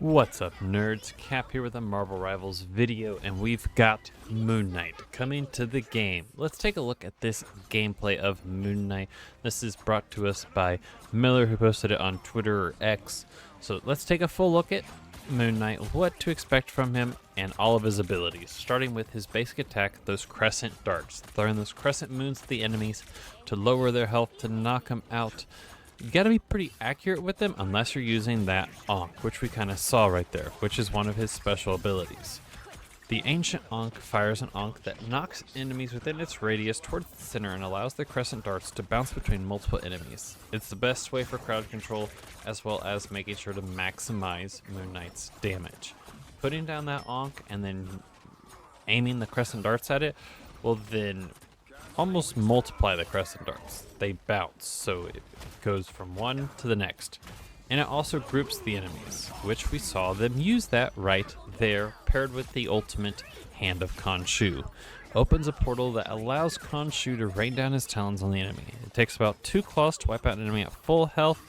What's up, nerds? Cap here with a Marvel Rivals video, and we've got Moon Knight coming to the game. Let's take a look at this gameplay of Moon Knight. This is brought to us by Miller, who posted it on Twitter or X. So let's take a full look at Moon Knight, what to expect from him, and all of his abilities. Starting with his basic attack, those crescent darts. Throwing those crescent moons at the enemies to lower their health, to knock them out. You gotta be pretty accurate with them unless you're using that Ankh, which we kind of saw right there, which is one of his special abilities. The Ancient Ankh fires an Ankh that knocks enemies within its radius towards the center and allows the crescent darts to bounce between multiple enemies. It's the best way for crowd control, as well as making sure to maximize Moon Knight's damage. Putting down that Ankh and then aiming the crescent darts at it will then almost multiply the crescent darts. They bounce, so it goes from one to the next. And it also groups the enemies, which we saw them use that right there, paired with the ultimate Hand of Khonshu. Opens a portal that allows Khonshu to rain down his talons on the enemy. It takes about 2 claws to wipe out an enemy at full health,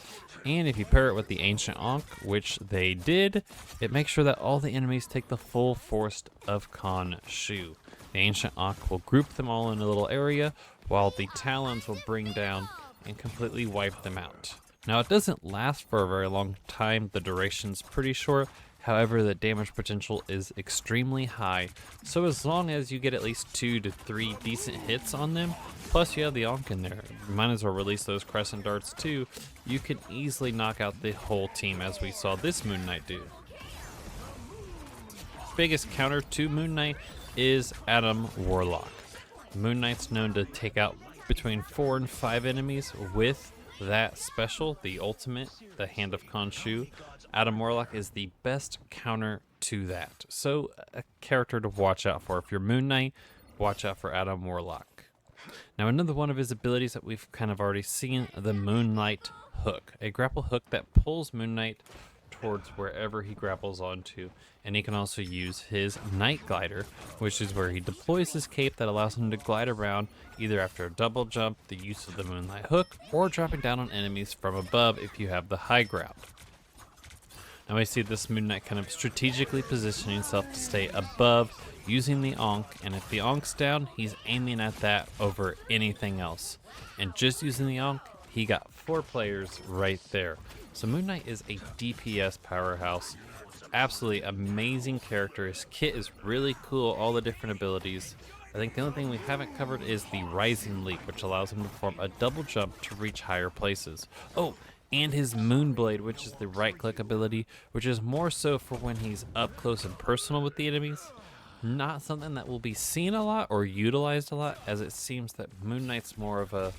and if you pair it with the Ancient Ankh, which they did, it makes sure that all the enemies take the full force of Khonshu. The Ancient Ankh will group them all in a little area, while the Talons will bring down and completely wipe them out. Now, it doesn't last for a very long time, the duration's pretty short, however the damage potential is extremely high, so as long as you get at least 2 to 3 decent hits on them, plus you have the Ankh in there, you might as well release those crescent darts too, you can easily knock out the whole team as we saw this Moon Knight do. Biggest counter to Moon Knight is Adam Warlock. Moon Knight's known to take out between 4 and 5 enemies with that special, the ultimate, the Hand of Khonshu. Adam Warlock is the best counter to that. So a character to watch out for. If you're Moon Knight, watch out for Adam Warlock. Now another one of his abilities that we've kind of already seen, the Moonlight Hook. A grapple hook that pulls Moon Knight towards wherever he grapples onto, and he can also use his Night Glider, which is where he deploys his cape that allows him to glide around either after a double jump, the use of the Moonlight Hook, or dropping down on enemies from above if you have the high ground. Now we see this Moon Knight kind of strategically positioning himself to stay above using the Ankh, and if the Ankh's down, he's aiming at that over anything else. And just using the Ankh, he got 4 players right there. So Moon Knight is a DPS powerhouse. Absolutely amazing character. His kit is really cool, all the different abilities. I think the only thing we haven't covered is the Rising Leap, which allows him to perform a double jump to reach higher places. Oh, and his Moonblade, which is the right click ability, which is more so for when he's up close and personal with the enemies. Not something that will be seen a lot or utilized a lot, as it seems that Moon Knight's more of a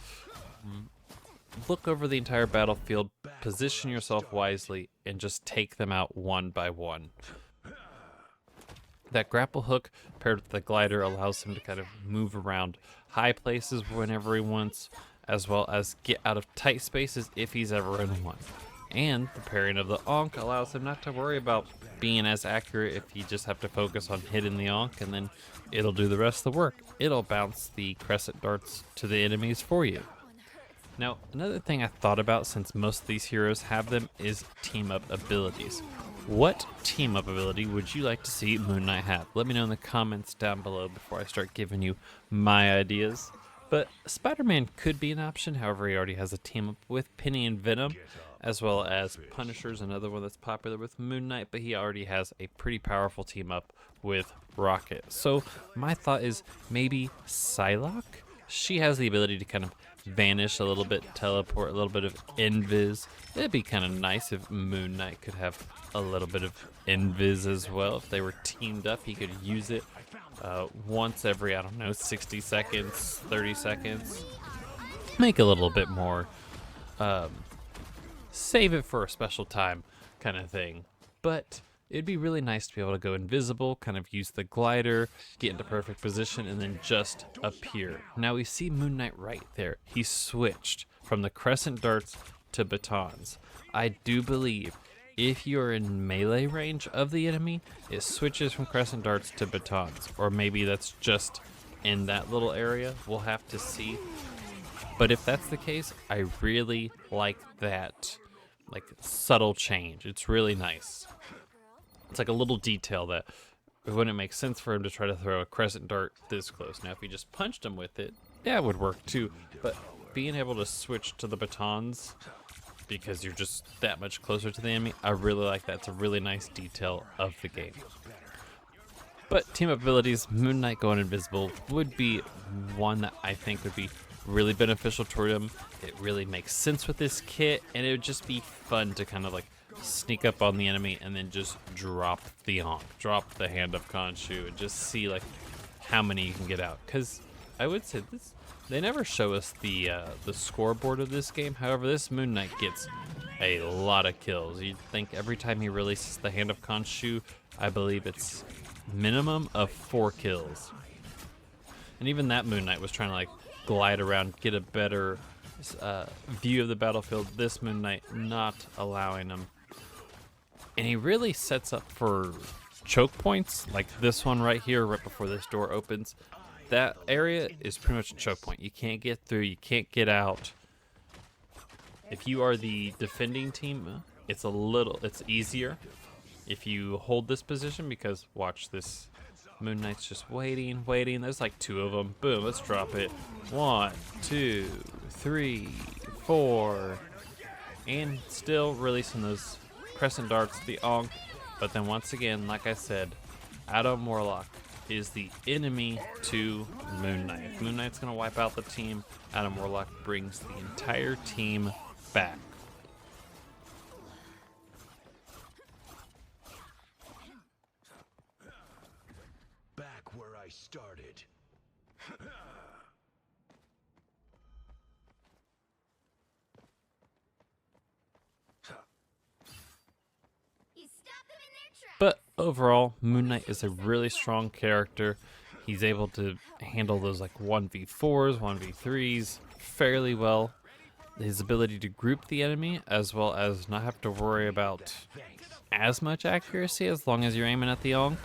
look over the entire battlefield, position yourself wisely, and just take them out one by one. That grapple hook paired with the glider allows him to kind of move around high places whenever he wants, as well as get out of tight spaces if he's ever in one. And the pairing of the Ankh allows him not to worry about being as accurate if you just have to focus on hitting the Ankh, and then it'll do the rest of the work. It'll bounce the crescent darts to the enemies for you. Now, another thing I thought about, since most of these heroes have them, is team-up abilities. What team-up ability would you like to see Moon Knight have? Let me know in the comments down below before I start giving you my ideas. But Spider-Man could be an option, however he already has a team-up with Penny and Venom, as well as Punisher's another one that's popular with Moon Knight, but he already has a pretty powerful team-up with Rocket. So my thought is maybe Psylocke? She has the ability to kind of vanish a little bit, teleport, a little bit of invis. It'd be kind of nice if Moon Knight could have a little bit of invis as well. If they were teamed up, he could use it once every, I don't know, 60 seconds, 30 seconds. Make a little bit more, save it for a special time kind of thing. But it'd be really nice to be able to go invisible, kind of use the glider, get into perfect position, and then just appear. Now we see Moon Knight right there. He switched from the crescent darts to batons. I do believe if you're in melee range of the enemy, it switches from crescent darts to batons. Or maybe that's just in that little area. We'll have to see. But if that's the case, I really like that, like, subtle change. It's really nice. It's like a little detail that it wouldn't make sense for him to try to throw a crescent dart this close. Now, if he just punched him with it, yeah, it would work too. But being able to switch to the batons because you're just that much closer to the enemy, I really like that. It's a really nice detail of the game. But team up abilities, Moon Knight going invisible would be one that I think would be really beneficial toward him. It really makes sense with this kit, and it would just be fun to kind of like sneak up on the enemy and then just drop the Ankh, drop the Hand of Khonshu, and just see like how many you can get out. Because I would say this, they never show us the scoreboard of this game. However, this Moon Knight gets a lot of kills. You'd think every time he releases the Hand of Khonshu, I believe it's minimum of 4 kills. And even that Moon Knight was trying to like glide around, get a better view of the battlefield. This Moon Knight not allowing him. And he really sets up for choke points, like this one right here, right before this door opens. That area is pretty much a choke point. You can't get through, you can't get out. If you are the defending team, it's easier if you hold this position, because watch this. Moon Knight's just waiting. There's like 2 of them. Boom, let's drop it. 1, 2, 3, 4. And still releasing those crescent darts, the Ankh. But then once again, like I said, Adam Warlock is the enemy to Moon Knight. If Moon Knight's going to wipe out the team, Adam Warlock brings the entire team back. Where I started. But overall, Moon Knight is a really strong character. He's able to handle those like 1v4s, 1v3s fairly well. His ability to group the enemy, as well as not have to worry about as much accuracy as long as you're aiming at the Ankh.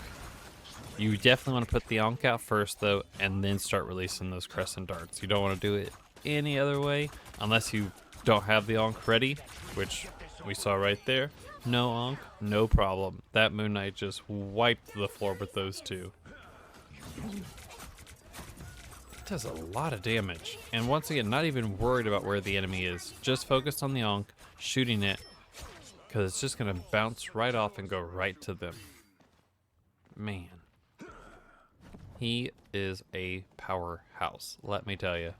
You definitely want to put the Ankh out first, though, and then start releasing those crescent darts. You don't want to do it any other way, unless you don't have the Ankh ready, which we saw right there. No Ankh, no problem. That Moon Knight just wiped the floor with those 2. It does a lot of damage. And once again, not even worried about where the enemy is. Just focused on the Ankh, shooting it, because it's just going to bounce right off and go right to them. Man. He is a powerhouse, let me tell you.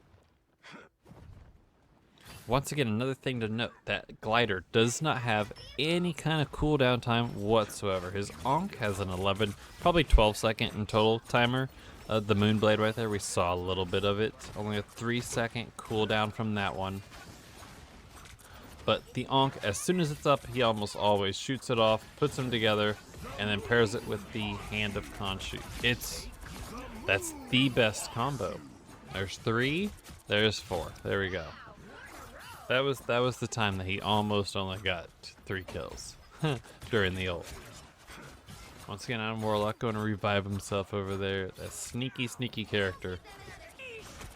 Once again, another thing to note, that glider does not have any kind of cooldown time whatsoever. His Ankh has an 11, probably 12 second in total timer. The Moonblade right there, we saw a little bit of it. Only a 3-second cooldown from that one. But the Ankh, as soon as it's up, he almost always shoots it off, puts them together, and then pairs it with the Hand of Khonshu. That's the best combo. There's 3, there's 4. There we go. That was the time that he almost only got 3 kills during the ult. Once again, Adam Warlock going to revive himself over there. That sneaky character.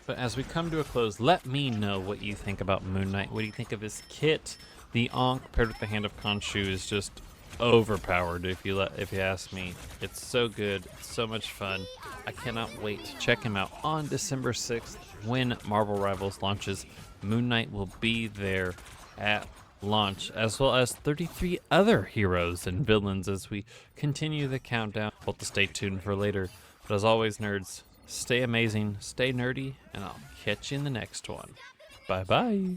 But as we come to a close, let me know what you think about Moon Knight. What do you think of his kit? The Ankh paired with the Hand of Khonshu is just overpowered, if you ask me. It's so good, it's so much fun. I cannot wait to check him out on December 6th when Marvel Rivals launches. Moon Knight will be there at launch, as well as 33 other heroes and villains as we continue the countdown. We'll have to stay tuned for later. But as always, nerds, stay amazing, stay nerdy, and I'll catch you in the next one. Bye bye.